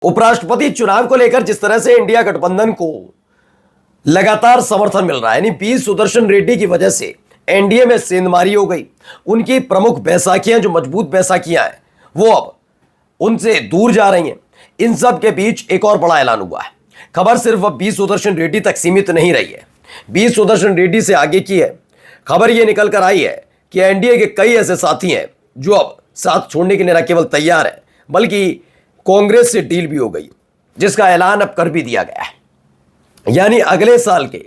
उपराष्ट्रपति चुनाव को लेकर जिस तरह से इंडिया गठबंधन को लगातार समर्थन मिल रहा है, यानी पी सुदर्शन रेड्डी की वजह से एनडीए में सेंधमारी हो गई। उनकी प्रमुख बैसाखियां, जो मजबूत बैसाखियां हैं, वो अब उनसे दूर जा रही हैं। इन सब के बीच एक और बड़ा ऐलान हुआ है। खबर सिर्फ अब बी सुदर्शन रेड्डी तक सीमित नहीं रही है, बी सुदर्शन रेड्डी से आगे की है। खबर यह निकल कर आई है कि एनडीए के कई ऐसे साथी हैं जो अब साथ छोड़ने के लिए न केवल तैयार है, बल्कि कांग्रेस से डील भी हो गई, जिसका ऐलान अब कर भी दिया गया है। यानी अगले साल के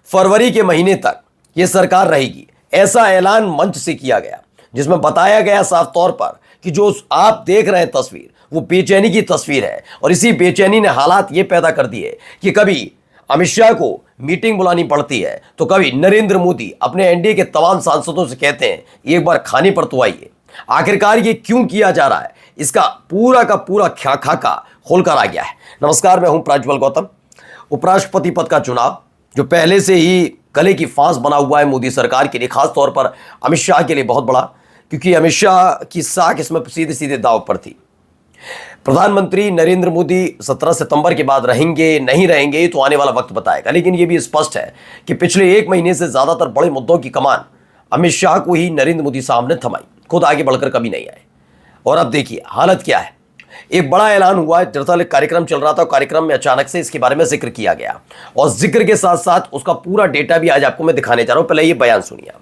फरवरी के महीने तक यह सरकार रहेगी, ऐसा ऐलान मंच से किया गया, जिसमें बताया गया साफ तौर पर कि जो आप देख रहे हैं तस्वीर, वो बेचैनी की तस्वीर है। और इसी बेचैनी ने हालात ये पैदा कर दिए कि कभी अमित शाह को मीटिंग बुलानी पड़ती है, तो कभी नरेंद्र मोदी अपने एनडीए के तमाम सांसदों से कहते हैं एक बार खाने पर तो आइए। आखिरकार ये क्यों किया जा रहा है, इसका पूरा का पूरा खाका खोलकर आ गया है। नमस्कार, मैं हूं प्रज्वल गौतम। उपराष्ट्रपति पद का चुनाव जो पहले से ही गले की फांस बना हुआ है मोदी सरकार के लिए, खास तौर पर अमित शाह के लिए बहुत बड़ा, क्योंकि अमित शाह की साख इसमें सीधे सीधे दांव पर थी। प्रधानमंत्री नरेंद्र मोदी 17 सितंबर के बाद रहेंगे नहीं रहेंगे, ये तो आने वाला वक्त बताएगा। लेकिन यह भी स्पष्ट है कि पिछले एक महीने से ज्यादातर बड़े मुद्दों की कमान अमित शाह को ही नरेंद्र मोदी साहब ने थमाई, खुद आगे बढ़कर कभी नहीं आए। और अब देखिए हालत क्या है। एक बड़ा ऐलान हुआ है, दरअसल कार्यक्रम चल रहा था, कार्यक्रम में अचानक से इसके बारे में जिक्र किया गया, और जिक्र के साथ साथ उसका पूरा डेटा भी आज आपको मैं दिखाने जा रहा हूं। पहले ये बयान सुनिए।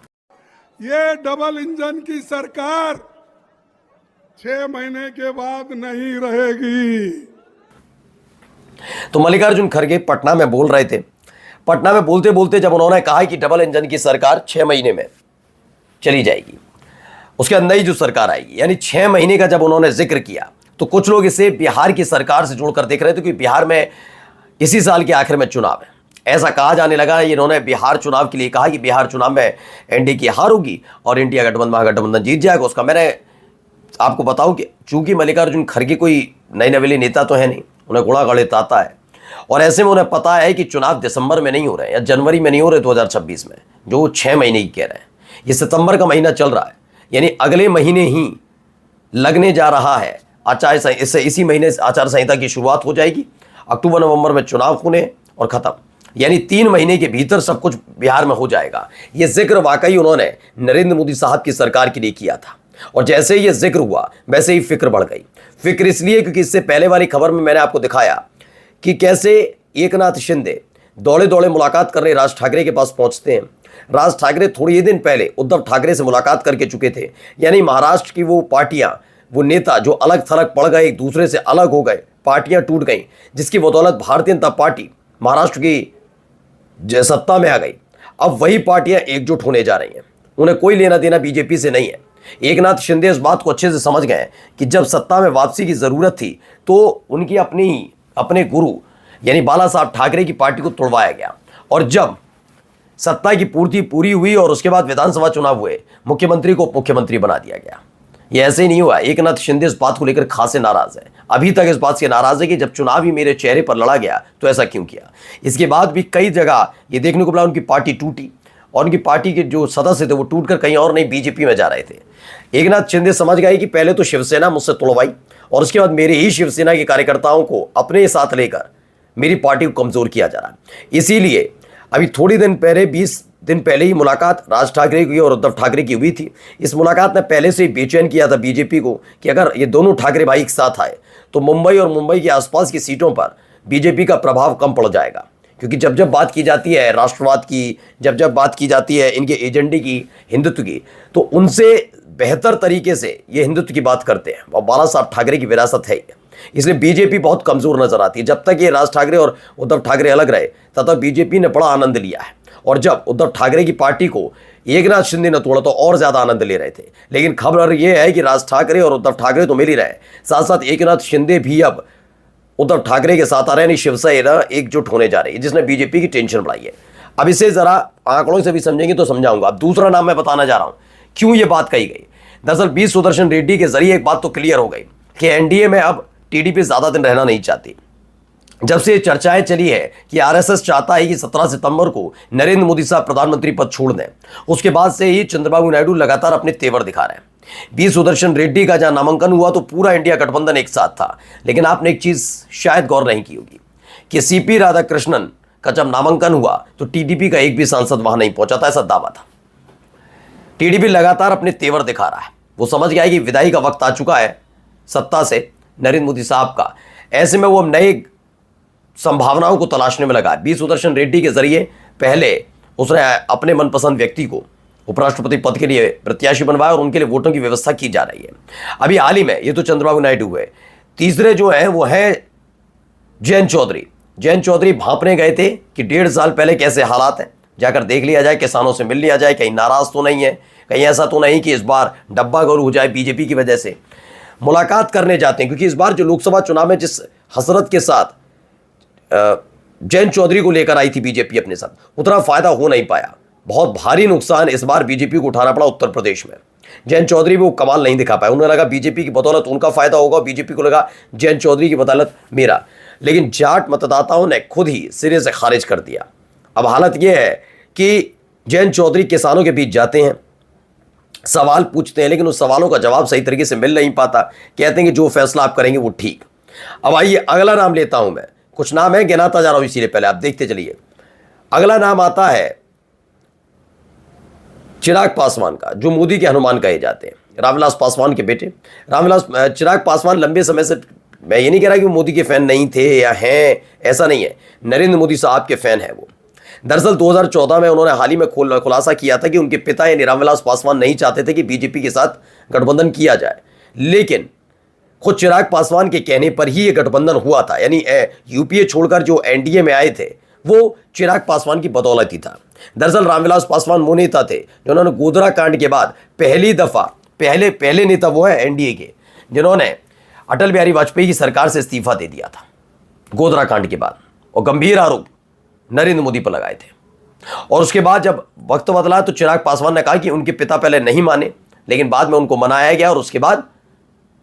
ये डबल इंजन की सरकार 6 महीने के बाद नहीं रहेगी। तो मल्लिकार्जुन खड़गे पटना में बोल रहे थे। पटना में बोलते बोलते जब उन्होंने कहा कि डबल इंजन की सरकार 6 महीने में चली जाएगी, उसके अंदर ही जो सरकार आएगी, यानी 6 महीने का जब उन्होंने जिक्र किया, तो कुछ लोग इसे बिहार की सरकार से जोड़कर देख रहे थे, क्योंकि बिहार में इसी साल के आखिर में चुनाव है। ऐसा कहा जाने लगा, इन्होंने बिहार चुनाव के लिए कहा कि बिहार चुनाव में एनडीए की हार होगी और इंडिया गठबंधन महागठबंधन जीत जाएगा। उसका मैंने आपको बताऊं कि चूंकि मल्लिकार्जुन खड़गे कोई नई नवेली नेता तो है नहीं, उन्हें घोड़ा गणित आता है, और ऐसे में उन्हें पता है कि चुनाव दिसंबर में नहीं हो रहे या जनवरी में नहीं हो रहे 2026 में, जो 6 महीने ही कह रहे हैं। ये सितंबर का महीना चल रहा है, यानी अगले महीने ही लगने जा रहा है आचार संहिता। इसी महीने आचार संहिता की शुरुआत हो जाएगी, अक्टूबर नवंबर में चुनाव होने और खत्म, यानी 3 महीने के भीतर सब कुछ बिहार में हो जाएगा। यह जिक्र वाकई उन्होंने नरेंद्र मोदी साहब की सरकार के लिए किया था, और जैसे ही यह जिक्र हुआ वैसे ही फिक्र बढ़ गई। फिक्र इसलिए क्योंकि इससे पहले वाली खबर में मैंने आपको दिखाया कि कैसे एकनाथ शिंदे दौड़े दौड़े मुलाकात करने राज ठाकरे के पास पहुंचते हैं। राज ठाकरे थोड़े ही दिन पहले उद्धव ठाकरे से मुलाकात करके चुके थे, यानी महाराष्ट्र की वो पार्टियां, वो नेता जो अलग थलग पड़ गए, एक दूसरे से अलग हो गए, पार्टियां टूट गई, जिसकी बदौलत भारतीय जनता पार्टी महाराष्ट्र की सत्ता में आ गई। अब वही पार्टियां एकजुट होने जा रही हैं, उन्हें कोई लेना देना बीजेपी से नहीं है। एकनाथ शिंदे इस बात को अच्छे से समझ गए कि जब सत्ता में वापसी की जरूरत थी, तो उनकी अपने गुरु यानी बाला साहब ठाकरे की पार्टी को तोड़वाया गया, और जब सत्ता की पूर्ति पूरी हुई और उसके बाद विधानसभा चुनाव हुए, मुख्यमंत्री को उप मुख्यमंत्री बना दिया गया। ये ऐसे ही नहीं हुआ। एकनाथ शिंदे इस बात को लेकर खासे नाराज है, अभी तक इस बात से नाराज है कि जब चुनाव ही मेरे चेहरे पर लड़ा गया तो ऐसा क्यों किया। इसके बाद भी कई जगह ये देखने को मिला उनकी पार्टी टूटी, और उनकी पार्टी के जो सदस्य थे वो टूटकर कहीं और नहीं बीजेपी में जा रहे थे। एकनाथ शिंदे समझ गए कि पहले तो शिवसेना मुझसे तोड़वाई, और उसके बाद मेरे ही शिवसेना के कार्यकर्ताओं को अपने साथ लेकर मेरी पार्टी को कमजोर किया जा रहा है। इसीलिए अभी थोड़ी दिन पहले 20 दिन पहले ही मुलाकात राज ठाकरे की और उद्धव ठाकरे की हुई थी। इस मुलाकात ने पहले से ही बेचैन किया था बीजेपी को कि अगर ये दोनों ठाकरे भाई एक साथ आए तो मुंबई और मुंबई के आसपास की सीटों पर बीजेपी का प्रभाव कम पड़ जाएगा। क्योंकि जब जब बात की जाती है राष्ट्रवाद की, जब जब बात की जाती है इनके एजेंडे की, हिंदुत्व की, तो उनसे बेहतर तरीके से ये हिंदुत्व की बात करते हैं, और बाला साहब ठाकरे की विरासत है। इसलिए बीजेपी बहुत कमजोर नजर आती है। जब तक ये राज ठाकरे और उद्धव ठाकरे अलग रहे तब तक बीजेपी ने बड़ा आनंद लिया है, और जब उद्धव ठाकरे की पार्टी को एकनाथ शिंदे ने तोड़ा तो और ज्यादा आनंद ले रहे थे। लेकिन खबर यह है कि राज ठाकरे और उद्धव ठाकरे तो मिल ही रहे, साथ साथ एकनाथ शिंदे भी अब उद्धव ठाकरे के साथ आ रहे हैं। शिवसेना एकजुट होने जा रही है, जिसने बीजेपी की टेंशन बढ़ाई है। अब इसे जरा आंकड़ों से भी समझेंगे तो समझाऊंगा। अब दूसरा नाम मैं बताना जा रहा हूं क्यों ये बात कही गई। दरअसल बी सुदर्शन रेड्डी के जरिए एक बात तो क्लियर हो गई कि एनडीए में अब टीडीपी ज्यादा दिन रहना नहीं चाहती। जब से ये चर्चाएं चली है कि आरएसएस चाहता है कि 17 सितंबर को नरेंद्र मोदी साहब प्रधानमंत्री पद छोड़ दें, उसके बाद से ही चंद्रबाबू नायडू लगातार अपने तेवर दिखा रहे हैं। बी सुदर्शन रेड्डी का जहां नामांकन हुआ तो पूरा इंडिया गठबंधन एक साथ था, लेकिन आपने एक चीज शायद गौर नहीं की होगी कि सीपी राधाकृष्णन का जब नामांकन हुआ तो टीडीपी का एक भी सांसद वहां नहीं पहुंचा था, ऐसा दावा था। टीडीपी लगातार अपने तेवर दिखा रहा है, वो समझ गया है कि विदाई का वक्त आ चुका है सत्ता से नरेंद्र मोदी साहब का। ऐसे में वो नए संभावनाओं को तलाशने में लगा। बी सुदर्शन रेड्डी के जरिए पहले उसने अपने मनपसंद व्यक्ति को उपराष्ट्रपति पद के लिए प्रत्याशी बनवाया और उनके लिए वोटों की व्यवस्था की जा रही है। अभी हाल ही में ये तो चंद्रबाबू नायडू हुए, तीसरे जो हैं वो हैं जयंत चौधरी। जयंत चौधरी भांपने गए थे कि 1.5 साल पहले कैसे हालात हैं, जाकर देख लिया जाए, किसानों से मिल लिया जाए, कहीं नाराज तो नहीं है, कहीं ऐसा तो नहीं कि इस बार डब्बा गौर हो जाए बीजेपी की वजह से। मुलाकात करने जाते हैं क्योंकि इस बार जो लोकसभा चुनाव में जिस हसरत के साथ जयंत चौधरी को लेकर आई थी बीजेपी अपने साथ, उतना फायदा हो नहीं पाया। बहुत भारी नुकसान इस बार बीजेपी को उठाना पड़ा उत्तर प्रदेश में। जयंत चौधरी भी वो कमाल नहीं दिखा पाए, उन्हें लगा बीजेपी की बदौलत उनका फायदा होगा, बीजेपी को लगा जयंत चौधरी की बदौलत मेरा, लेकिन जाट मतदाताओं ने खुद ही सिरे से खारिज कर दिया। अब हालत यह है कि जयंत चौधरी किसानों के बीच जाते हैं, सवाल पूछते हैं, लेकिन उस सवालों का जवाब सही तरीके से मिल नहीं पाता। कहते हैं कि जो फैसला आप करेंगे वो ठीक। अब आइए अगला नाम लेता हूं मैं, कुछ नाम है गिनाता जा रहा हूं, इसीलिए पहले आप देखते चलिए। अगला नाम आता है चिराग पासवान का, जो मोदी के हनुमान कहे जाते हैं, रामविलास पासवान के बेटे। चिराग पासवान लंबे समय से, मैं ये नहीं कह रहा कि वो मोदी के फैन नहीं थे या हैं, ऐसा नहीं है, नरेंद्र मोदी साहब के फैन है वो। दरअसल 2014 में उन्होंने हाल ही में खुलासा किया था कि उनके पिता यानी रामविलास पासवान नहीं चाहते थे कि बीजेपी के साथ गठबंधन किया जाए, लेकिन खुद चिराग पासवान के कहने पर ही ये गठबंधन हुआ था। यानी यूपीए छोड़कर जो एनडीए में आए थे वो चिराग पासवान की बदौलत ही था। दरअसल रामविलास पासवान वो नेता थे जिन्होंने गोधरा कांड के बाद पहली दफा पहले नेता वो है एनडीए के जिन्होंने अटल बिहारी वाजपेयी की सरकार से इस्तीफा दे दिया था गोधरा कांड के बाद, और गंभीर आरोप नरेंद्र मोदी पर लगाए थे। और उसके बाद जब वक्त बदला तो चिराग पासवान ने कहा कि उनके पिता पहले नहीं माने, लेकिन बाद में उनको मनाया गया और उसके बाद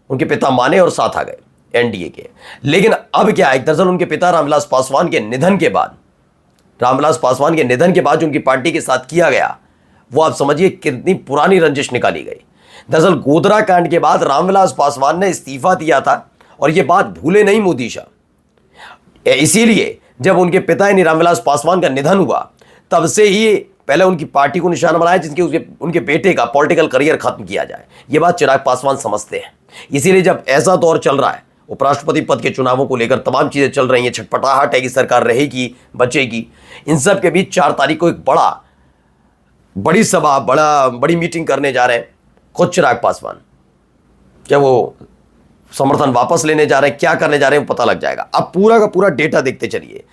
उनके पिता माने और साथ आ गए एनडीए के। लेकिन अब क्या है, दरअसल उनके पिता रामविलास पासवान के निधन के बाद जो उनकी पार्टी के साथ किया गया, वो आप समझिए कितनी पुरानी रंजिश निकाली गई। दरअसल गोधरा कांड के बाद रामविलास पासवान ने इस्तीफा दिया था और ये बात भूले नहीं मोदी शाह। इसीलिए जब उनके पिता यानी रामविलास पासवान का निधन हुआ, तब से ही पहले उनकी पार्टी को निशाना बनाया जिसके उनके बेटे का पॉलिटिकल करियर खत्म किया जाए। ये बात चिराग पासवान समझते हैं। इसीलिए जब ऐसा दौर चल रहा है, उपराष्ट्रपति पद के चुनावों को लेकर तमाम चीजें चल रही हैं, छटपटाहट है कि सरकार रहेगी बचेगी, इन सब के बीच 4 तारीख को एक बड़ी सभा, बड़ी मीटिंग करने जा रहे हैं खुद चिराग पासवान। क्या वो समर्थन वापस लेने जा रहे हैं, क्या करने जा रहे हैं, वो पता लग जाएगा। अब पूरा का पूरा डेटा देखते चलिए।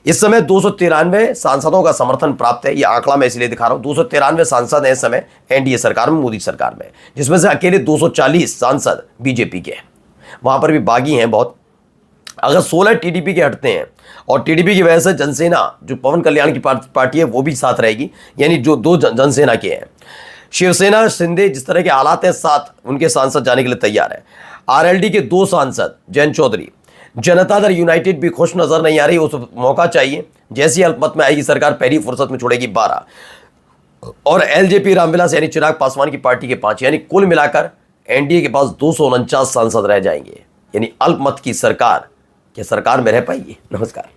इस समय 293 सांसदों का समर्थन प्राप्त है, ये आंकड़ा मैं इसलिए दिखा रहा हूं। 293 सांसद हैं इस समय एनडीए सरकार में, मोदी सरकार में, जिसमें से अकेले 240 सांसद बीजेपी के हैं, वहां पर भी बागी हैं बहुत। अगर 16 टीडीपी के हटते हैं और टीडीपी की वजह से जनसेना जो पवन कल्याण की पार्टी है वो भी साथ रहेगी, यानी जो 2 जनसेना के हैं, शिवसेना शिंदे, जिस तरह के हालात हैं, साथ उनके सांसद जाने के लिए तैयार है। आरएलडी के 2 सांसद जयंत चौधरी, जनता दल यूनाइटेड भी खुश नजर नहीं आ रही, उस मौका चाहिए, जैसी अल्पमत में आएगी सरकार पहली फुर्सत में छोड़ेगी 12, और एलजेपी रामविलास यानी चिराग पासवान की पार्टी के 5, यानी कुल मिलाकर एनडीए के पास 249 सांसद रह जाएंगे। यानी अल्पमत की सरकार क्या सरकार में रह पाएगी? नमस्कार।